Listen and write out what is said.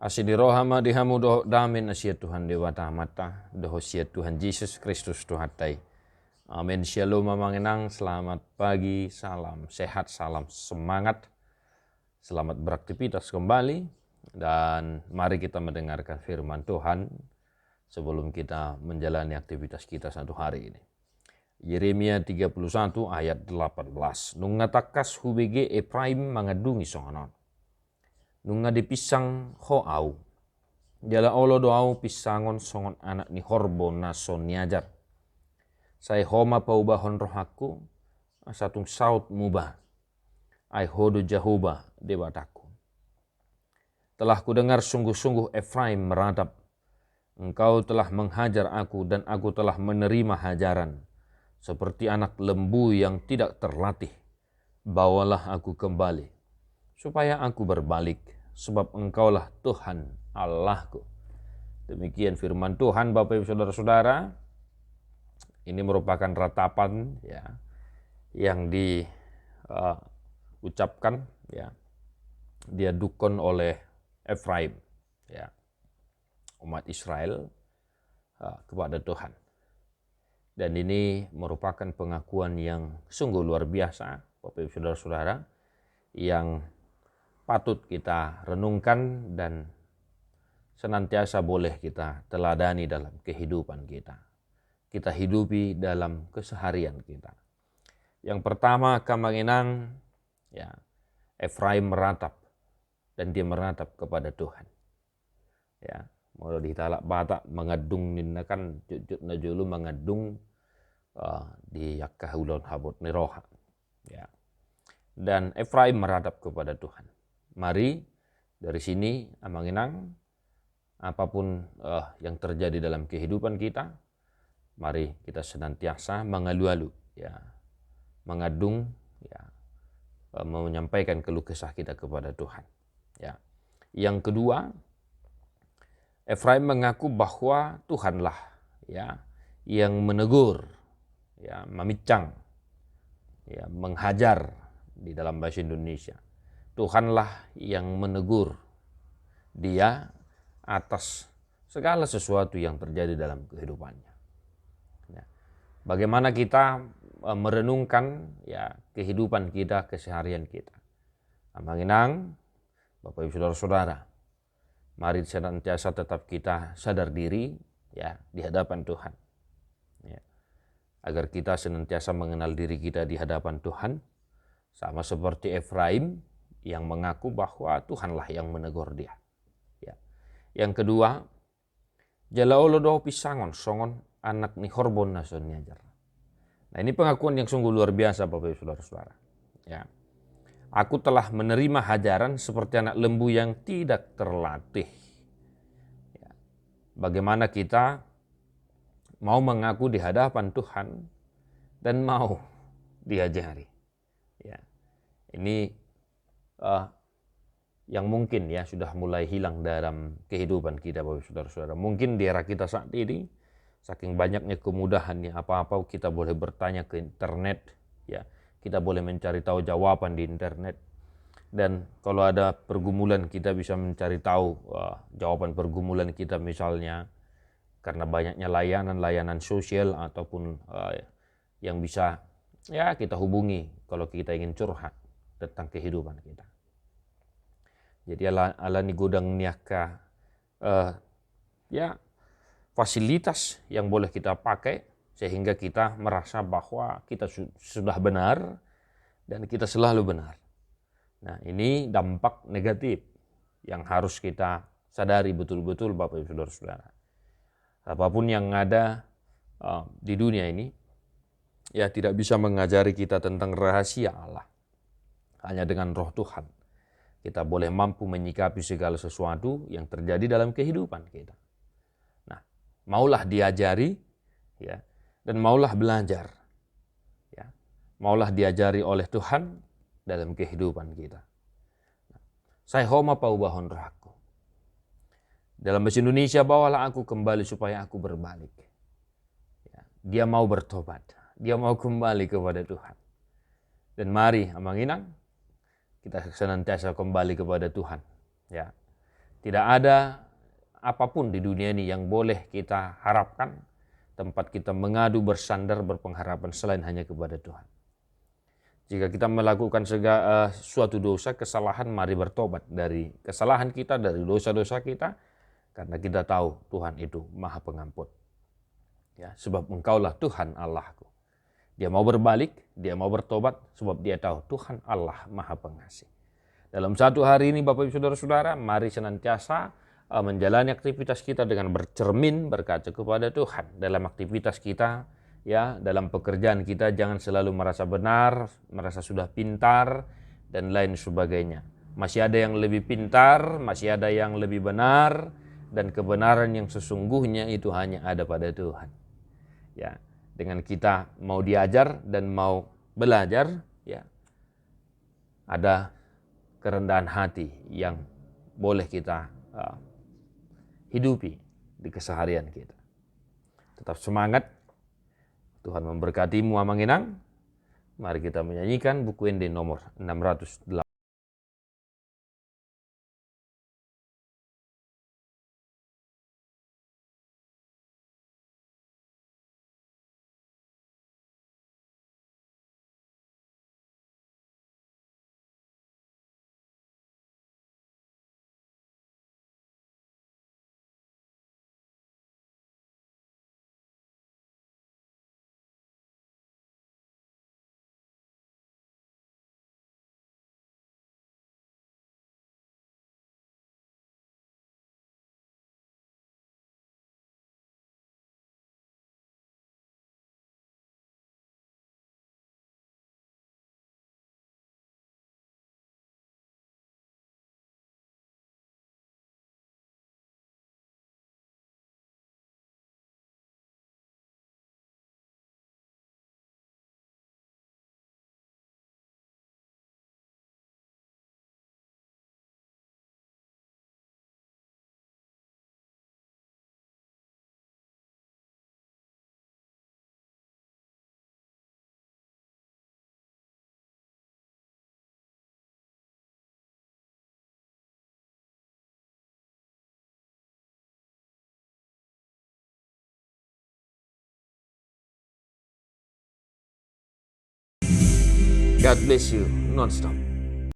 Asidi rohama dihamu doh damin asia Tuhan Dewa mata doh asia Tuhan Yesus Kristus Tuhatai. Amin. Shalom mangenang, selamat pagi, salam sehat, salam semangat. Selamat beraktivitas kembali dan mari kita mendengarkan firman Tuhan sebelum kita menjalani aktivitas kita satu hari ini. Yeremia 31 ayat 18. Nunga takas hubege Efraim mangadungi songanon. Nunga dipisang ho au. Jala olo do au pisangon songon anak ni horbo nason niajar. Sai homa paubahon rohaku satung saut mubah. Ai hodo Jehovah debataku. Telah kudengar sungguh-sungguh Efraim meradap. Engkau telah menghajar aku dan aku telah menerima hajaran. Seperti anak lembu yang tidak terlatih. Bawalah aku kembali. Supaya aku berbalik. Sebab engkaulah Tuhan Allahku. Demikian firman Tuhan Bapak Ibu Saudara-saudara. Ini merupakan ratapan ya yang diucapkan ya diadukan oleh Efraim ya umat Israel kepada Tuhan. Dan ini merupakan pengakuan yang sungguh luar biasa Bapak Ibu Saudara-saudara yang patut kita renungkan dan senantiasa boleh kita teladani dalam kehidupan kita. Kita hidupi dalam keseharian kita. Yang pertama kamanginang ya Efraim meratap dan dia meratap kepada Tuhan. Ya, mau ditalak batak mengadung ninnakan jujut najulu mengadung di yakahulon habot niroha. Ya. Dan Efraim meratap kepada Tuhan. Mari dari sini amanginang apapun yang terjadi dalam kehidupan kita, mari kita senantiasa mengalu-alu ya, mengadung ya, menyampaikan keluh kesah kita kepada Tuhan. Ya. Yang kedua, Efraim mengaku bahwa Tuhanlah ya yang menegur, ya, memicang, ya, menghajar di dalam bahasa Indonesia. Tuhanlah yang menegur dia atas segala sesuatu yang terjadi dalam kehidupannya. Ya. Bagaimana kita merenungkan ya kehidupan kita, keseharian kita. Amanginang, Bapak Ibu Saudara-saudara, mari senantiasa tetap kita sadar diri ya di hadapan Tuhan. Ya. Agar kita senantiasa mengenal diri kita di hadapan Tuhan, sama seperti Efraim yang mengaku bahwa Tuhanlah yang menegur dia. Ya. Yang kedua, jalaolo do pisangon songon anak ni horbon nason niajar. Nah, ini pengakuan yang sungguh luar biasa Bapak Ibu Saudara-saudara. Ya. Aku telah menerima hajaran seperti anak lembu yang tidak terlatih. Ya. Bagaimana kita mau mengaku di hadapan Tuhan dan mau diajari. Ya. Ini yang mungkin ya sudah mulai hilang dalam kehidupan kita Bapak Saudara-saudara. Mungkin di era kita saat ini saking banyaknya kemudahannya, apa-apa kita boleh bertanya ke internet ya. Kita boleh mencari tahu jawaban di internet. Dan kalau ada pergumulan kita bisa mencari tahu jawaban pergumulan kita misalnya karena banyaknya layanan-layanan sosial ataupun yang bisa ya kita hubungi kalau kita ingin curhat tentang kehidupan kita. Jadi ala ni godang niaka ya fasilitas yang boleh kita pakai sehingga kita merasa bahwa kita sudah benar dan kita selalu benar. Nah, ini dampak negatif yang harus kita sadari betul-betul Bapak Ibu Saudara-saudara. Apapun yang ada di dunia ini ya tidak bisa mengajari kita tentang rahasia Allah. Hanya dengan Roh Tuhan kita boleh mampu menyikapi segala sesuatu yang terjadi dalam kehidupan kita. Nah, maulah diajari ya, dan maulah belajar. Ya. Maulah diajari oleh Tuhan dalam kehidupan kita. Saya homa paubahon rohaku. Dalam bahasa Indonesia, bawalah aku kembali supaya aku berbalik. Ya. Dia mau bertobat. Dia mau kembali kepada Tuhan. Dan mari amanginang kita senantiasa kembali kepada Tuhan. Ya. Tidak ada apapun di dunia ini yang boleh kita harapkan, tempat kita mengadu, bersandar, berpengharapan selain hanya kepada Tuhan. Jika kita melakukan suatu dosa, kesalahan, mari bertobat dari kesalahan kita, dari dosa-dosa kita, karena kita tahu Tuhan itu Maha Pengampun. Ya, sebab Engkaulah Tuhan Allahku. Dia mau berbalik, dia mau bertobat, sebab dia tahu Tuhan Allah Maha Pengasih. Dalam satu hari ini Bapak Ibu Saudara-saudara, mari senantiasa menjalani aktivitas kita dengan bercermin, berkaca kepada Tuhan. Dalam aktivitas kita, ya, dalam pekerjaan kita jangan selalu merasa benar, merasa sudah pintar, dan lain sebagainya. Masih ada yang lebih pintar, masih ada yang lebih benar, dan kebenaran yang sesungguhnya itu hanya ada pada Tuhan. Ya, dengan kita mau diajar dan mau belajar, ya, ada kerendahan hati yang boleh kita hidupi di keseharian kita. Tetap semangat, Tuhan memberkatimu Amanginang. Mari kita menyanyikan buku Ende nomor 608. God bless you non-stop.